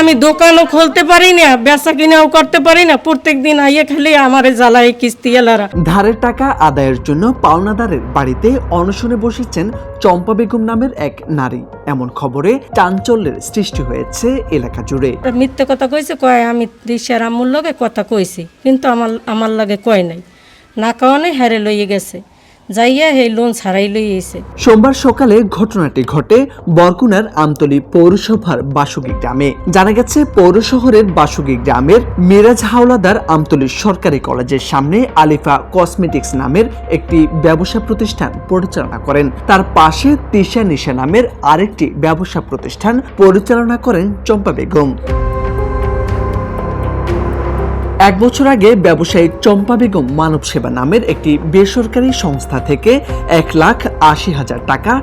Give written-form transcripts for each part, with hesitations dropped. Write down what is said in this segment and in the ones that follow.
আমি দোকানও খুলতে পারি না, বেচা কিনাও করতে পারি না, প্রত্যেকদিন আইয়ে খালি আমারে জ্বালায় কিস্তি এলারা। ধারের টাকা আদায়ের জন্য পাওনাদারের বাড়িতে অনশনে বসেছেন চম্পা বেগম নামের এক নারী। এমন খবরে চাঞ্চল্যের সৃষ্টি হয়েছে এলাকা জুড়ে। মিথ্যে কথা কইছে, কয় আমি দিশার আম্মুর লগে কথা কইছি, কিন্তু আমার লাগে কয় নাই, না কারণে হারে লইয়ে গেছে, যাইয়া এই লোন ছাড়াই লইয়েছে। সোমবার সকালে ঘটনাটি ঘটে বরগুনার আমতলী পৌরসভার বাসুগী গ্রামে। জানা গেছে, পৌর শহরের বাসুগী গ্রামের মিরাজ হাওলাদার আমতলী সরকারি কলেজের সামনে আলিফা কসমেটিক্স নামের একটি ব্যবসা প্রতিষ্ঠান পরিচালনা করেন। তার পাশে তিশা নিশা নামের আরেকটি ব্যবসা প্রতিষ্ঠান পরিচালনা করেন চম্পা বেগম। 1 বছর আগে ব্যবসায়ী চম্পা বেগম মানব সেবা নামের একটি বেসরকারি সংস্থা থেকে 1,80,000 টাকা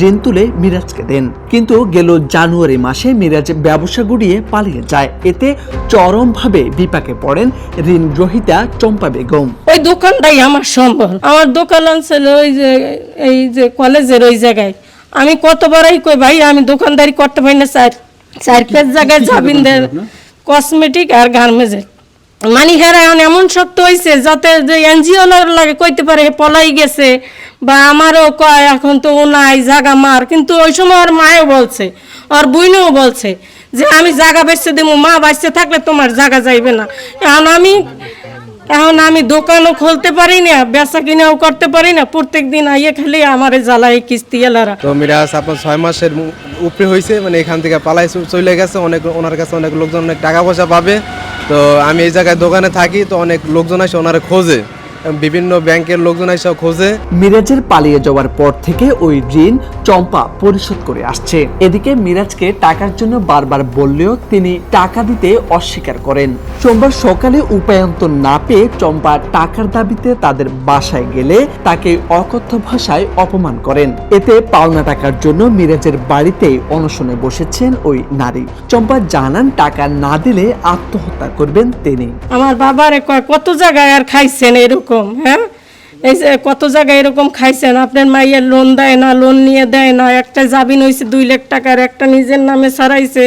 ঋণ তুলে মিরাজকে দেন। কিন্তু গেল জানুয়ারি মাসে মিরাজ ব্যবসা গুড়িয়ে পালিয়ে যায়। এতে চরমভাবে বিপাকে পড়েন ঋণ গ্রহীতা চম্পা বেগম। ওই দোকানটাই আমার সম্বল, আমার দোকান ছিল এই যে কলেজের ওই জায়গায়। আমি কতবারই কই ভাই আমি দোকানদারি করতে পারি না, 4-5 জায়গায় জাবিনদের কসমেটিক আর গার্মেন্টসের মানি হেরা এমন শক্ত হয়েছে যাতে যে এনজিও লাগে কইতে পারে পলাই গেছে, বা আমারও কয় এখন তো ও নাই জাগা মার। কিন্তু ওই সময় ওর মায়ও বলছে, ওর বুইনও বলছে যে আমি জাগা বেচতে দেবো, মা বাঁচতে থাকলে তোমার জাগা যাইবে না। এখন আমি দোকানও খুলতে পারি না, বেচা কিনাও করতে পারি না, প্রত্যেকদিন আইয়ে খালি আমারে জ্বালায় কিস্তি এলারা। তো মিরাজ আপনার 6 মাসের উপরে হয়েছে, মানে এখান থেকে পালাই চলে গেছে। ওনার কাছে অনেক লোকজন অনেক টাকা পয়সা পাবে। তো আমি এই জায়গায় দোকানে থাকি, তো অনেক লোকজন এসে ওনারে খোঁজে, বিভিন্ন ব্যাংকের লোকজন এসে খোঁজে। মিরাজের পালিয়ে যাওয়ার পর থেকে ওই ঋণ চম্পা পরিশোধ করে আসছে। এদিকে মিরাজকে টাকার জন্য বারবার বললেও তিনি টাকা দিতে অস্বীকার করেন। সোমবার সকালে উপায়ন্তর না পেয়ে চম্পা টাকার দাবিতে তাদের বাসায় গেলে তাকে অকথ্য ভাষায় অপমান করেন। এতে পাওনা টাকার জন্য মিরাজের বাড়িতেই অনশনে বসেছেন ওই নারী। চম্পা জানান, টাকা না দিলে আত্মহত্যা করবেন তিনি। আমার বাবারে কয় কত জায়গায় আর খাইছেন এরকম, হ্যাঁ এই যে কত জায়গায় এরকম খাইছেন, আপনার মাইয়ের লোন দেয় না, লোন নিয়ে দেয় না, একটা জামিন হয়েছে 2 লাখ টাকার, একটা নিজের নামে ছাড়াইছে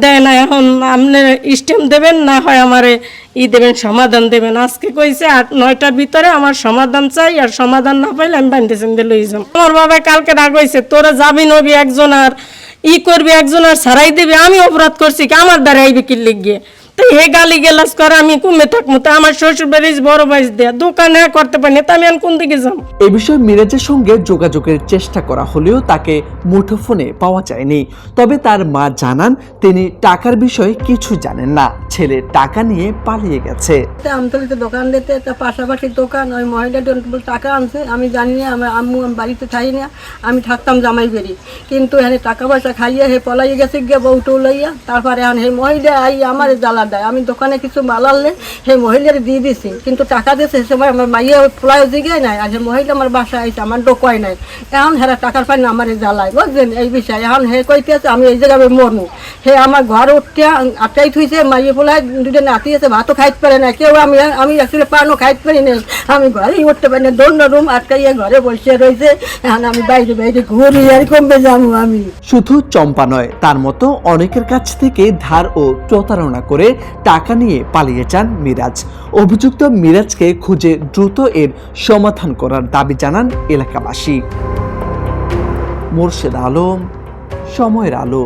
দেয় না, এখন আপনি স্টেম দেবেন না হয় আমারে দেবেন, সমাধান দেবেন। আজকে কইছে 8-9টার ভিতরে আমার সমাধান চাই, আর সমাধান না পাইলে আমি বান্ধে চিনতে লই যাম। আমার বাবা কালকে রাগ হয়েছে, তোরা জামিন হবি একজন আর করবি একজন আর ছাড়াই দেবে, আমি অপরাধ করছি কি, আমার দ্বারা আইবি কি লিখিয়ে, তাই হে গালি গেলাস করে আমি কমে থাকবো। তা আমার শ্বশুর বাড়ি বড় বাইস দেয়া দোকানে করতে পারি না, তা আমি কোন দিকে যাম। এ বিষয়ে মিরাজের সঙ্গে যোগাযোগের চেষ্টা করা হলেও তাকে মুঠোফোনে পাওয়া যায়নি। তবে তার মা জানান, তিনি টাকার বিষয়ে কিছু জানেন না, ছেলে টাকা নিয়ে পালিয়ে গেছে। আমতলিতে দোকান দিতে, তার পাশাপাশি দোকান, ওই মহিলাটা টাকা আনছে, আমি জানি না, আমার আম্মু বাড়িতে থাকি না, আমি থাকতাম জামাই বেরি, কিন্তু এখানে টাকা পয়সা খাইয়ে হে পলাইয়ে গেছে গিয়ে বউটো লইয়া। তারপরে এখন হে মহিলা আই আমার জ্বালা দেয়, আমি দোকানে কিছু মালালে হে মহিলার দিয়ে দিছি, কিন্তু টাকা দিয়েছে সে সময় আমার মাইয়া ফ্লাই জিগাই নাই, আর হে মহিলা আমার বাসায় আইছে, আমার ডোকাই নাই। এখন হেরা টাকার পাই না আমার জ্বালায়, বুঝলেন এই বিষয়। এখন হে কইতে আছে আমি এই জায়গায় মরমু, হে আমার ঘর উঠতে আটকাই থুইছে, মাইয়ে ফোলায় 2টা নাতি আছে, ভাতও খাইতে পারে না কেউ, আমি আসলে পানও খাইতে পারি না, আমি ঘরেই উঠতে পারি না, দোনো রুম আটকাইয়া ঘরে বসে রয়েছে। এখন আমি বাইরে বাইরে ঘুরি আর কমবে যাবো আমি। শুধু চম্পা নয়, তার মতো অনেকের কাছ থেকে ধার ও প্রতারণা করে টাকা নিয়ে পালিয়ে যান মিরাজ। অভিযুক্ত মিরাজকে খুঁজে দ্রুত এর সমাধান করার দাবি জানান এলাকাবাসী। মোর্শেদ আলম, সময়ের আলো।